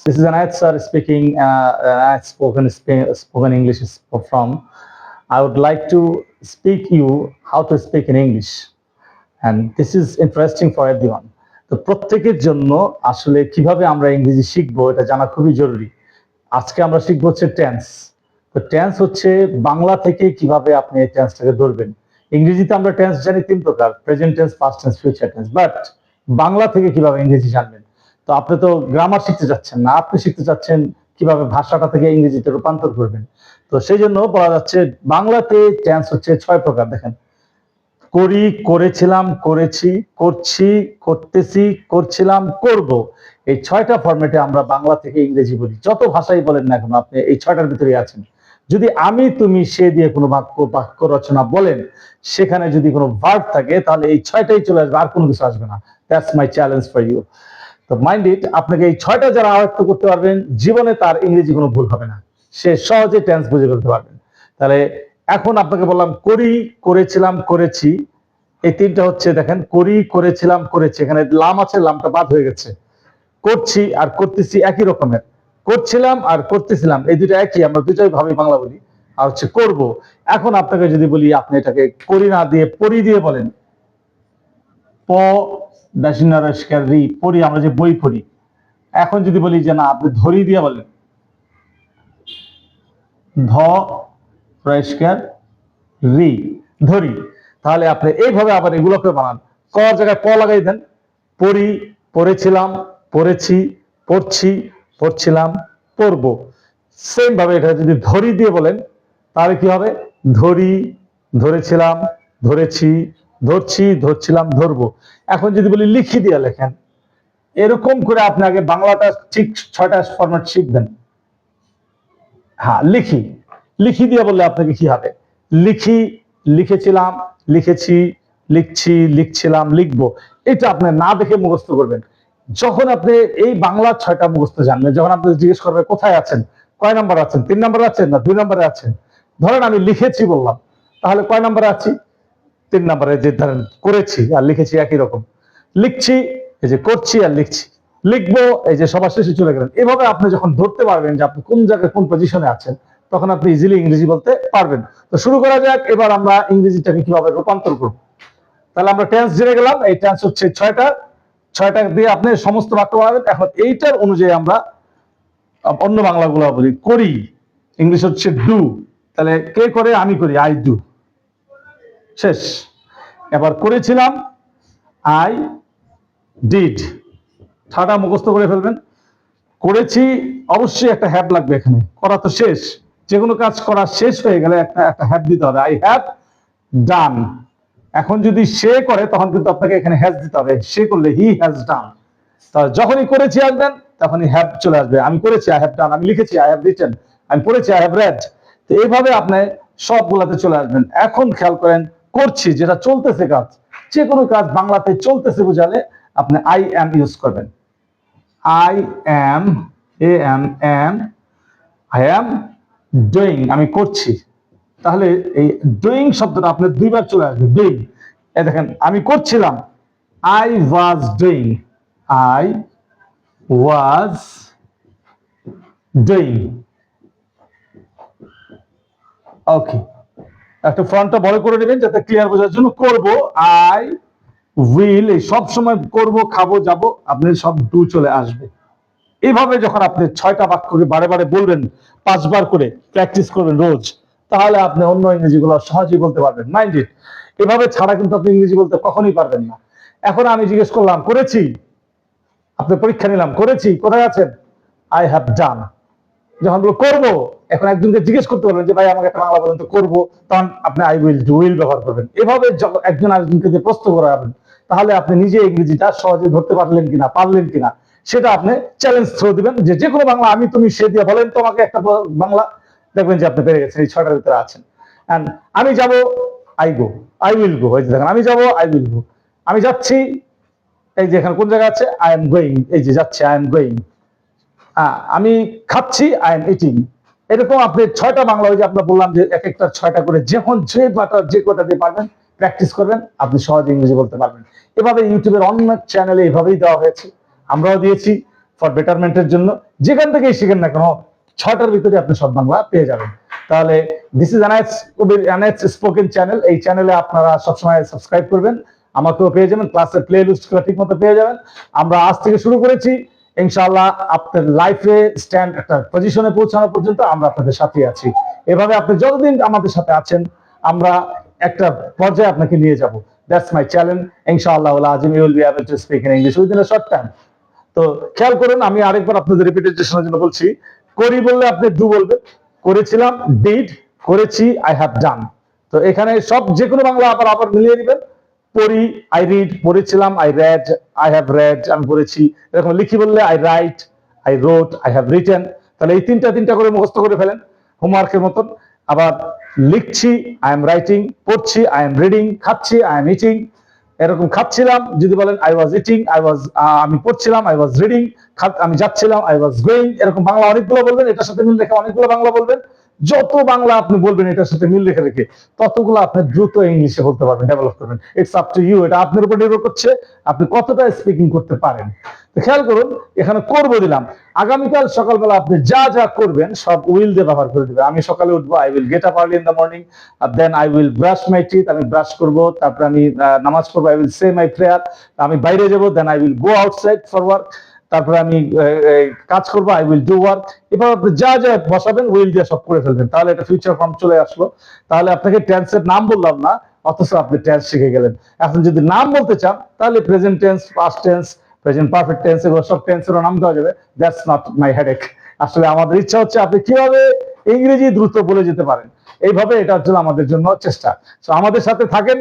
This is Anayat sir speaking. Spoken English is from. I would like to speak you how to speak in English, and this is interesting for everyone. তো প্রত্যেকের জন্য আসলে কিভাবে আমরা ইংরেজি শিখবো এটা জানা খুবই জরুরি। আজকে আমরা শিখবো হচ্ছে টেন্স। তো টেন্স হচ্ছে বাংলা থেকে কিভাবে আপনি এই টেন্সটাকে ধরবেন। ইংরেজিতে আমরা টেন্স জানি তিন প্রকার: present tense, past tense, future tense. But Bangla থেকে কিভাবে ইংরেজি জানবেন? তো আপনি তো গ্রামার শিখতে যাচ্ছেন না, আপনি শিখতে চাচ্ছেন কিভাবে ভাষাটা থেকে ইংরেজিতে রূপান্তর করবেন। তো সেই জন্য বলা যাচ্ছে বাংলাতে টেন্স হচ্ছে 6 প্রকার। দেখেন, করি, করেছিলাম, করেছি, করছি, করতেছি, করছিলাম, করব। এই 6টা ফরম্যাটে আমরা বাংলা থেকে ইংরেজি বলি। যত ভাষাই বলেন না কেন, আপনি এই 6টার ভিতরেই আছেন। যদি আমি, তুমি, সে দিয়ে কোনো বাক্য রচনা বলেন, সেখানে যদি কোনো ভার্ব থাকে, তাহলে এই 6টাই চলে আসবে, আর কোনো কিছু আসবে না। That's my challenge for you. তো মাইন্ড ইট, আপনাকে এই 6টা যারা আয়ত্ত করতে পারবেন, জীবনে তার ইংরেজি কোনো ভুল হবে না, সে সহজে টেন্স বুঝে ফেলতে পারবেন। তাহলে এখন আপনাকে বললাম করি, করেছিলাম, করেছি। এই তিনটা হচ্ছে, দেখেন, করি, করেছিলাম, করেছি। এখানে লাম আছে, লামটা বাদ হয়ে গেছে। করছি আর করতেছি একই রকমের। করছিলাম আর করতেছিলাম, এই দুটো একই, আমরা দুটোই ভাবে বাংলা বলি। আর হচ্ছে করব। এখন আপনাকে যদি বলি, আপনি এটাকে করি না দিয়ে পড়ি দিয়ে বলেন। প দাসিনারস্কার রি, পড়ি, আমরা যে বই পড়ি। এখন যদি বলি যে না, আপনি ধরি দিয়ে বলেন। ধ রস্কার রি, ধরি। তাহলে আপনি এইভাবে আবার এগুলোকে বানান। কর জায়গায় প লাগাই দেন। পড়ি, পড়েছিলাম, পড়েছি, পড়ছি, পড়ছিলাম, পড়ব। সেম ভাবে এটা যদি ধরি দিয়ে বলেন, তাহলে কি হবে? ধরি, ধরেছিলাম, ধরেছি, ধরছি, ধরছিলাম, ধরবো। এখন যদি বলি লিখি দিয়ে লেখেন, এরকম করে আপনি আগে বাংলাটা ঠিক 6টা ফরম্যাট শিখবেন। হ্যাঁ, লিখি। লিখি দিয়ে বললে আপনাকে কি হবে? লিখি, লিখেছিলাম, লিখেছি, লিখছি, লিখছিলাম, লিখবো। এটা আপনি না দেখে মুখস্থ করবেন। যখন আপনি এই বাংলা 6টা মুখস্থ জানবেন, যখন আপনি জিজ্ঞেস করবে কোথায় আছেন, কয় নাম্বার আছেন, 3 নম্বরে আছেন না 2 নম্বরে আছেন, ধরেন আমি লিখেছি বললাম, তাহলে কয় নম্বরে আছি? 3 নম্বরে। যে ধরেন করেছি আর লিখেছি একই রকম। লিখছি, এই যে করছি আর লিখছি। লিখবো, এই যে সবার শেষে চলে গেলেন। এভাবে আপনি যখন ধরতে পারবেন যে আপনি কোন জায়গায় কোন পজিশনে আছেন, তখন আপনি ইজিলি ইংরেজি বলতে পারবেন। তো শুরু করা যাক। এবার আমরা ইংরেজিটাকে কিভাবে রূপান্তর করব। তাহলে আমরা টেন্স জেনে গেলাম। এই টেন্স হচ্ছে 6টা দিয়ে আপনি সমস্ত বাক্য বানাবেন। এখন এইটার অনুযায়ী আমরা অন্য বাংলাগুলো বলি। করি, ইংলিশ হচ্ছে ডু। তাহলে কে করে? আমি করি, আই ডু। শেষ। এবার করেছিলাম, আই ডিড। 6টা মুখস্থ করে ফেলবেন। করেছি, অবশ্যই একটা হ্যাভ লাগবে এখানে, করা তো শেষ। যে কোনো কাজ করা শেষ হয়ে গেলে একটা হ্যাভ দিতে হবে। I have done. এখন যদি সে করে, তখন কিন্তু আপনাকে এখানে হ্যাজ দিতে হবে। সে করলে হি হ্যাজ ডান। তাহলে যখনই করেছি আসবেন, তখনই হ্যাভ চলে আসবে। আমি করেছি, আই হ্যাভ ডান। আমি লিখেছি, আই হ্যাভ রিটেন। আমি পড়েছি, আই হ্যাভ রেড। তো এইভাবে আপনি সবগুলাতে চলে আসবেন। এখন খেয়াল করেন, করছি, যেটা চলতেছে কাজ, যে কোনো কাজ বাংলাতে চলতেছে বোঝালে আপনি আই এম ইউজ করবেন। I am, I am doing, আমি করছি। তাহলে এই ডুইং শব্দটা আপনার 2বার চলে আসবে। ডুইং, এই দেখেন, আমি করছিলাম, I was doing, I was doing। ওকে, একটা ফ্রন্টটা বড় করে নেবেন যাতে ক্লিয়ার বোঝার জন্য। করব, I will, এই সব সময় করব, খাবো, যাব, আপনার সব ডু চলে আসবে। এইভাবে যখন আপনি 6টা বাক্যকে বারে বারে বলবেন, 5 বার করে প্র্যাকটিস করবেন রোজ, তাহলে আপনি অন্য ইংরেজিগুলো সহজেই বলতে পারবেন। মাইন্ড ইট, এভাবে ছাড়া কিন্তু আপনি ইংরেজি বলতে কখনোই পারবেন না। এখন আমি জিজ্ঞেস করলাম করেছি, আপনি পরীক্ষা নিলাম, করেছি, কোথায় আছেন? I have done. যখন বলবো করবো, এখন একজনকে জিজ্ঞেস করতে পারবেন যে ভাই আমাকে একটা বাংলা বলেন তো করবো, তখন আপনি আই উইল ডু, উইল ব্যবহার করবেন। এভাবে একজন আরেকজনকে যে প্রশ্ন করাবেন, তাহলে আপনি নিজে ইংরেজিটা সহজে ধরতে পারলেন কিনা, পারলেন কিনা, সেটা আপনি চ্যালেঞ্জ থ্রো দিবেন। যে কোনো বাংলা আমি, তুমি, সে দিয়ে বলেন তো আমাকে একটা বাংলা, দেখবেন যে আপনি পেরে গেছেন, এই 6টার ভিতরে আছেন। এন্ড আমি যাব, আই গো, আই উইল গো। এই যে দেখেন, আমি যাব, আই উইল গো। আমি যাচ্ছি, এই যে এখানে কোন জায়গা আছে? আই এম গোয়িং, এই যে যাচ্ছে, আই এম গোয়িং। আমি খাচ্ছি, আই এম ইটিং। এরকম আপনি 6টা বাংলা, ওই যে আপনার বললাম যে এক একটা 6টা করে, যখন যে বাটা যে কটা দিয়ে পারবেন প্র্যাকটিস করবেন, আপনি সহজে ইংরেজি বলতে পারবেন। এভাবে ইউটিউবের অন্য চ্যানেলে এভাবেই দেওয়া হয়েছে, আমরাও দিয়েছি। ফর বেটারমেন্টের জন্য, যেখান থেকেই শিখেন না কেন 6টার ভিতরে আপনি সব বাংলা পেয়ে যাবেন। তাহলে দিস ইজ আনায়েত স্পোকেন চ্যানেল। এই চ্যানেলে আপনারা সবসময় সাবস্ক্রাইব করবেন, আমাকেও পেয়ে যাবেন, ক্লাসের প্লে লিস্টগুলো ঠিক মতো পেয়ে যাবেন। আমরা আজ থেকে শুরু করেছি, ইনশাআল্লাহ আপনার লাইফে স্ট্যান্ড একটা পজিশনে পৌঁছানো পর্যন্ত আমরা আপনাদের সাথে আছি। এভাবে আপনি যতদিন আমাদের সাথে আছেন আমরা একটা পর্যায়ে আপনাকে নিয়ে যাব। That's my challenge. ইনশাআল্লাহ Azim you will be able to speak in English within a short time. তো খেয়াল করুন, আমি আরেকবার আপনাদের রিপিটেশনের জন্য বলছি। করি বললে আপনি ডু বলবেন, করেছিলাম ডিড, করেছি আই হ্যাভ ডান। তো এখানে সব যে কোনো বাংলা আবার মিলিয়ে দিবেন। পড়ি আই রিড, পড়েছিলাম I red, I have read আমি পড়েছি। এরকম লিখি বললে I right, I রোট, I have written. তাহলে এই তিনটা করে মুখস্থ করে ফেলেন হোমওয়ার্কের মতন। আবার লিখছি আই এম রাইটিং, পড়ছি আই এম রিডিং, খাচ্ছি আই এম ইটিং। এরকম খাচ্ছিলাম যদি বলেন আই ওয়াজ ইটিং, আমি পড়ছিলাম আই ওয়াজ রিডিং, আমি যাচ্ছিলাম আই ওয়াজ গোয়িং। এরকম বাংলা অনেকগুলো বলবেন, এটার সাথে মিল রেখে অনেকগুলো বাংলা বলবেন। যত বাংলা আপনি বলবেন এটার সাথে মিল রেখে রেখে ততগুলো আপনি দ্রুত ইংলিশে বলতে পারবেন, ডেভেলপ করবেন। ইটস আপ টু ইউ, এটা আপনার উপর নির্ভর করছে আপনি কতটা স্পিকিং করতে পারেন। তো খেয়াল করুন, এখানে করব দিলাম। আগামীকাল সকালবেলা আপনি যা যা করবেন সব উইল দিয়ে ব্যবহার করে দিবেন। আমি সকালে উঠবো, I will get up early in the morning, then I will brush my teeth, আমি ব্রাশ করবো, তারপরে আমি নামাজ পড়বো, I will say my prayer, আমি বাইরে যাবো, then I will go outside for work, তারপরে আমি কাজ করবো, আই উইল ডু ওয়ার্ক। এবার আপনি যা যা বসাবেন উইল দিয়ে সব করে ফেলবেন, তাহলে এটা ফিউচার ফর্ম চলে আসলো। তাহলে আপনাকে টেন্সের নাম বললাম না, অথচ আপনি টেন্স শিখে গেলেন। এখন যদি নাম বলতে চান তাহলে present tense, past tense, present perfect tense, এগুলো সব টেন্সেরও নাম দেওয়া যাবে। That's not my headache. আসলে আমাদের ইচ্ছা হচ্ছে আপনি কিভাবে ইংরেজি দ্রুত বলে যেতে পারেন, এইভাবে এটা হচ্ছে আমাদের জন্য চেষ্টা। তো আমাদের সাথে থাকেন,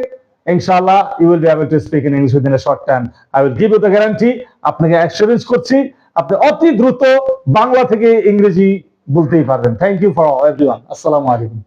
ইনশাআল্লাহ you will be able to speak in English within a short time. I will give you the guarantee, আপনাকে অ্যাসুরেন্স করছি আপনি অতি দ্রুত বাংলা থেকে ইংরেজি বলতেই পারবেন। Thank you for everyone. আসসালামু আলাইকুম।